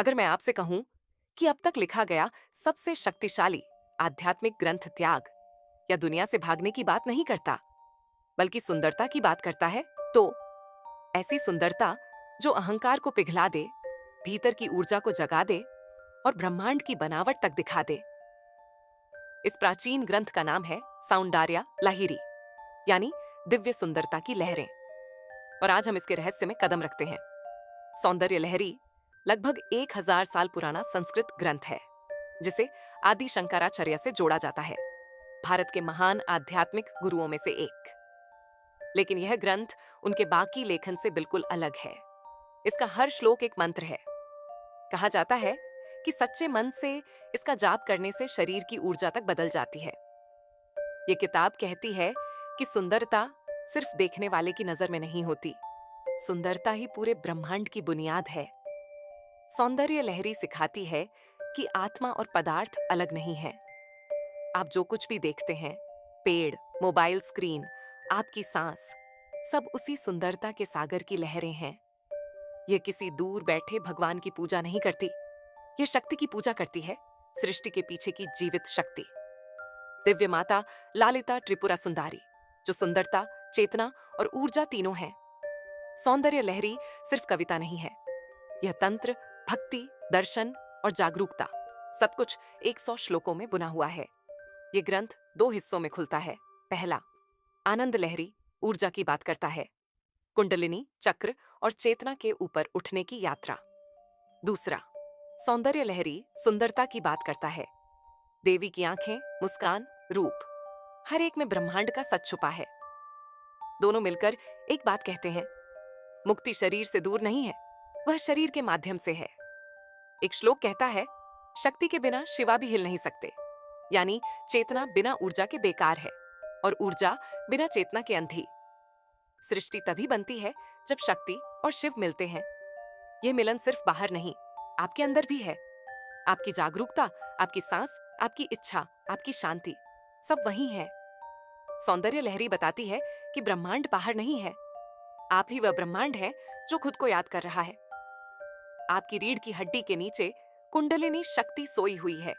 अगर मैं आपसे कहूं कि अब तक लिखा गया सबसे शक्तिशाली आध्यात्मिक ग्रंथ त्याग या दुनिया से भागने की बात नहीं करता, बल्कि सुंदरता की बात करता है, तो ऐसी सुंदरता जो अहंकार को पिघला दे, भीतर की ऊर्जा को जगा दे और ब्रह्मांड की बनावट तक दिखा दे। इस प्राचीन ग्रंथ का नाम है सौंदर्य लहरी, यानी दिव्य सुंदरता की लहरें। और आज हम इसके रहस्य में कदम रखते हैं। सौंदर्य लहरी लगभग 1000 साल पुराना संस्कृत ग्रंथ है, जिसे आदि शंकराचार्य से जोड़ा जाता है, भारत के महान आध्यात्मिक गुरुओं में से एक। लेकिन यह ग्रंथ उनके बाकी लेखन से बिल्कुल अलग है। इसका हर श्लोक एक मंत्र है। कहा जाता है कि सच्चे मन से इसका जाप करने से शरीर की ऊर्जा तक बदल जाती है। ये किताब कहती है कि सुंदरता सिर्फ देखने वाले की नजर में नहीं होती, सुंदरता ही पूरे ब्रह्मांड की बुनियाद है। सौंदर्य लहरी सिखाती है कि आत्मा और पदार्थ अलग नहीं है। आप जो कुछ भी देखते हैं, पेड़, मोबाइल स्क्रीन, आपकी सांस, सब उसी सुंदरता के सागर की लहरें हैं। यह किसी दूर बैठे भगवान की पूजा नहीं करती, यह शक्ति की पूजा करती है, सृष्टि के पीछे की जीवित शक्ति। दिव्य माता लालिता त्रिपुरा सुंदरी, जो सुंदरता, चेतना और ऊर्जा तीनों है। सौंदर्य लहरी सिर्फ कविता नहीं है, यह तंत्र, भक्ति, दर्शन और जागरूकता सब कुछ 100 श्लोकों में बुना हुआ है। यह ग्रंथ 2 हिस्सों में खुलता है। पहला, आनंद लहरी ऊर्जा की बात करता है, कुंडलिनी, चक्र और चेतना के ऊपर उठने की यात्रा। दूसरा, सौंदर्य लहरी सुंदरता की बात करता है, देवी की आंखें, मुस्कान, रूप, हर एक में ब्रह्मांड का सच छुपा है। दोनों मिलकर एक बात कहते हैं, मुक्ति शरीर से दूर नहीं है, वह शरीर के माध्यम से है। एक श्लोक कहता है, शक्ति के बिना शिवा भी हिल नहीं सकते, यानी चेतना बिना ऊर्जा के बेकार है और ऊर्जा बिना चेतना के अंधी। सृष्टि तभी बनती है जब शक्ति और शिव मिलते हैं। यह मिलन सिर्फ बाहर नहीं, आपके अंदर भी है। आपकी जागरूकता, आपकी सांस, आपकी इच्छा, आपकी शांति, सब वही है। सौंदर्य लहरी बताती है कि ब्रह्मांड बाहर नहीं है, आप ही वह ब्रह्मांड है जो खुद को याद कर रहा है। आपकी रीढ़ की हड्डी के नीचे कुंडलिनी शक्ति सोई हुई है,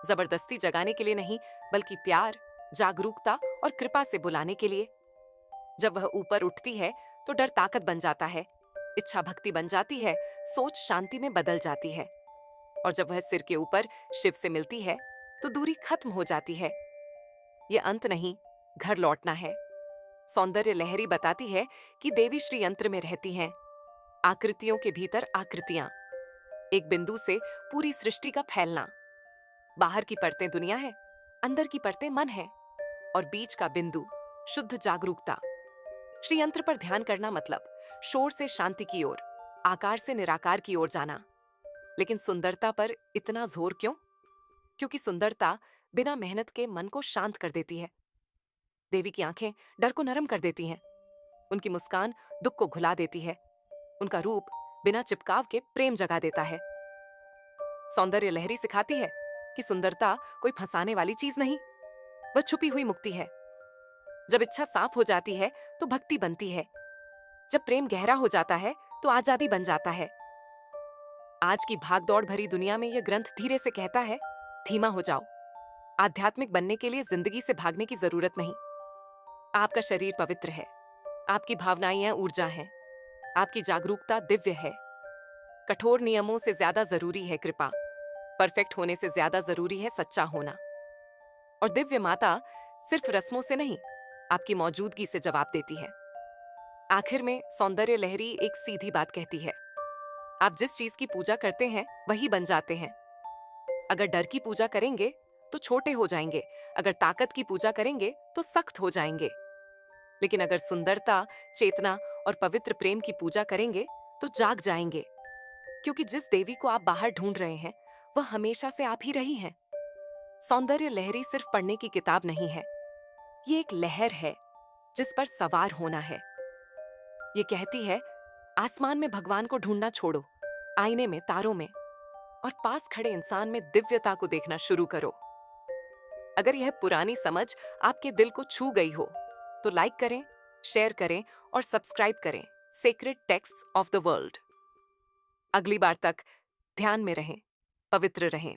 जबरदस्ती जगाने के लिए नहीं, बल्कि प्यार, जागरूकता और कृपा से बुलाने के लिए। जब वह ऊपर उठती है तो डर ताकत बन जाता है, इच्छा भक्ति बन जाती है, सोच शांति में बदल जाती है। और जब वह सिर के ऊपर शिव से मिलती है तो दूरी खत्म हो जाती है। यह अंत नहीं, घर लौटना है। सौंदर्य लहरी बताती है कि देवी श्री यंत्र में रहती हैं, आकृतियों के भीतर आकृतियां, एक बिंदु से पूरी सृष्टि का फैलना। बाहर की परतें दुनिया है, अंदर की परतें मन है, और बीच का बिंदु शुद्ध जागरूकता। श्री यंत्र पर ध्यान करना मतलब शोर से शांति की ओर, आकार से निराकार की ओर जाना। लेकिन सुंदरता पर इतना जोर क्यों? क्योंकि सुंदरता बिना मेहनत के मन को शांत कर देती है। देवी की आंखें डर को नरम कर देती हैं, उनकी मुस्कान दुख को घुला देती है, उनका रूप बिना चिपकाव के प्रेम जगा देता है। सौंदर्य लहरी सिखाती है कि सुंदरता कोई फंसाने वाली चीज नहीं, वह छुपी हुई मुक्ति है। जब इच्छा साफ हो जाती है तो भक्ति बनती है, जब प्रेम गहरा हो जाता है तो आजादी बन जाता है। आज की भागदौड़ भरी दुनिया में यह ग्रंथ धीरे से कहता है, धीमा हो जाओ। आध्यात्मिक बनने के लिए जिंदगी से भागने की जरूरत नहीं। आपका शरीर पवित्र है, आपकी भावनाएं ऊर्जा हैं, आपकी जागरूकता दिव्य है। कठोर नियमों से ज्यादा जरूरी है कृपा, परफेक्ट होने से ज्यादा जरूरी है सच्चा होना। और दिव्य माता सिर्फ रस्मों से नहीं, आपकी मौजूदगी से जवाब देती है। आखिर में सौंदर्य लहरी एक सीधी बात कहती है, आप जिस चीज की पूजा करते हैं वही बन जाते हैं। अगर डर की पूजा करेंगे तो छोटे हो जाएंगे, अगर ताकत की पूजा करेंगे तो सख्त हो जाएंगे। लेकिन अगर सुंदरता, चेतना और पवित्र प्रेम की पूजा करेंगे तो जाग जाएंगे। क्योंकि जिस देवी को आप बाहर ढूंढ रहे हैं वह हमेशा से आप ही रही हैं। सौंदर्य लहरी सिर्फ पढ़ने की किताब नहीं है, ये एक लहर है जिस पर सवार होना है। ये कहती है, आसमान में भगवान को ढूंढना छोड़ो, आईने में, तारों में, और पास खड़े इंसान में दिव्यता को देखना शुरू करो। अगर यह पुरानी समझ आपके दिल को छू गई हो तो लाइक करें, शेयर करें और सब्सक्राइब करें sacred texts of the world. अगली बार तक ध्यान में रहें, पवित्र रहें।